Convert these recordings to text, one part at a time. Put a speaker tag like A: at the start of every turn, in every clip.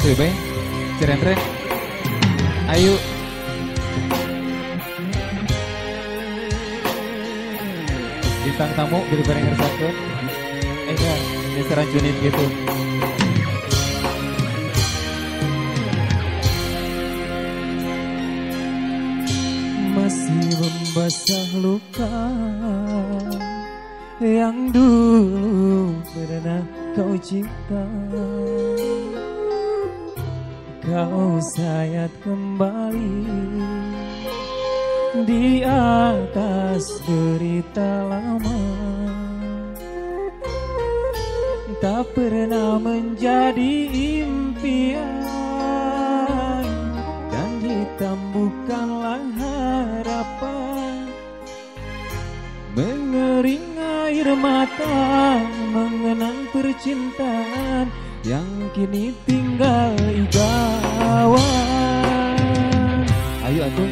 A: Bebe, Cirendre, ayo. Bintang tamu gitu bareng ngersakeun. Enggak, geseran junit gitu.
B: Masih membasah luka yang dulu pernah kau cinta. Kau sayat kembali di atas derita lama. Tak pernah menjadi impian dan hitam bukanlah harapan. Mengering air mata mengenang percintaan yang kini tinggal idawan. Ayo atuh.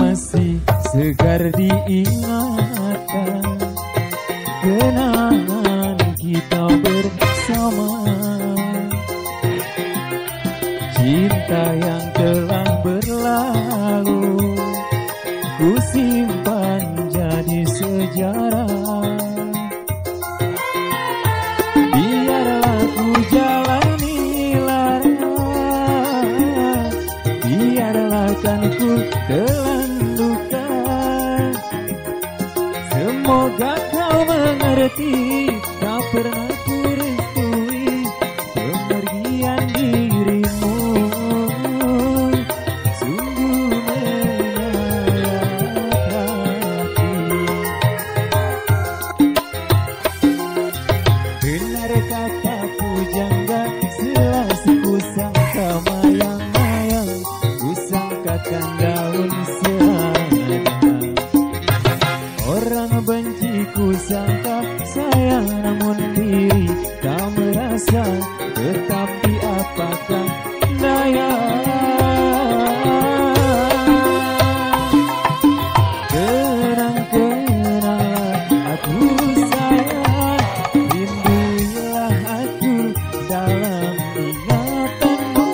B: Masih segar diingatan kenangan kita bersama. Cinta yang telah berlalu ku simpan jadi sejarah. Biarlah ku jalani lara, biarlah kan ku telan luka. Semoga kau mengerti, tak pernah ku restui kepergian dirimu. Sungguh menyayat hati. Benar kata pujangga, selasi ku sangka mayang-mayang, ku sangkakan daun selada. Orang benci ku sangka sayang, namun diri tak merasa. Tetapi apakah daya, kenang-kenang aku sayang. Rinduilah aku dalam ingatanmu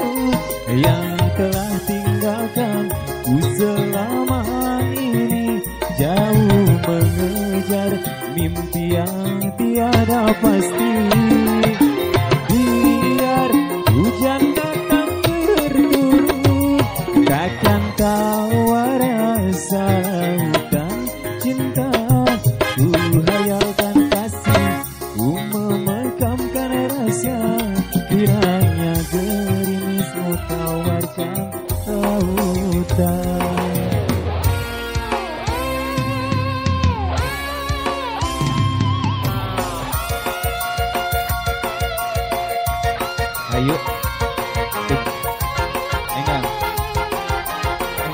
B: yang telah tinggalkan ku selama ini. Jauh mengejar mimpi yang tiada pasti. Biar hujan datang berturut, takkan tahu rasa lautan cinta. Ku hayalkan kasih, ku memekamkan rasa. Kiranya gerimismu tawarkan lautan.
A: Ayo. Enggak.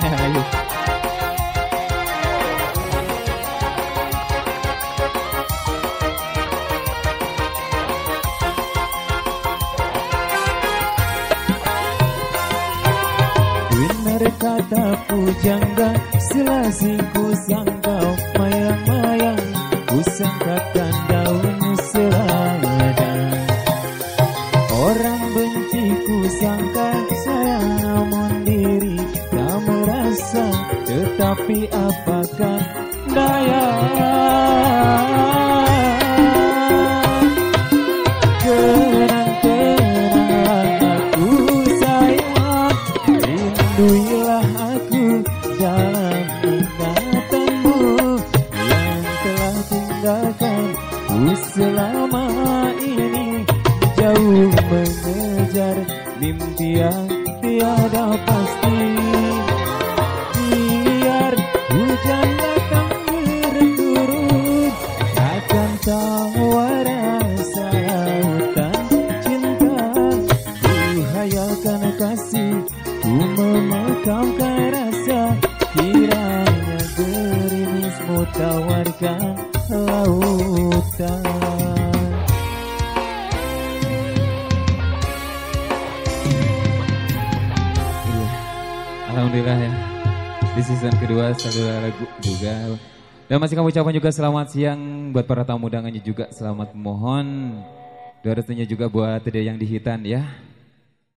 A: Ayo.
B: Benar kata pujangga, selasi ku sangka mayang-mayang, ku sangkakan daun selada. Orang benci ku sangka sayang, namun diri tak merasa. Tetapi apakah daya, kenang-kenang aku sayang. Rinduilah aku dalam ingatanmu yang telah tinggalkan ku selama ini. Jauh mengejar mimpi yang tiada pasti. Biar hujan datang berturut, takkan tahu rasa lautan cinta. Ku hayalkan kasih, ku memekamkan rasa. Kiranya gerimismu tawarkan lautan.
A: Alhamdulillah ya. Di season kedua saudara lagu juga. Dan masih kami ucapkan juga selamat siang buat para tamu undangannya juga. Selamat mohon Doa restunya juga buat Dede yang di Hitan ya.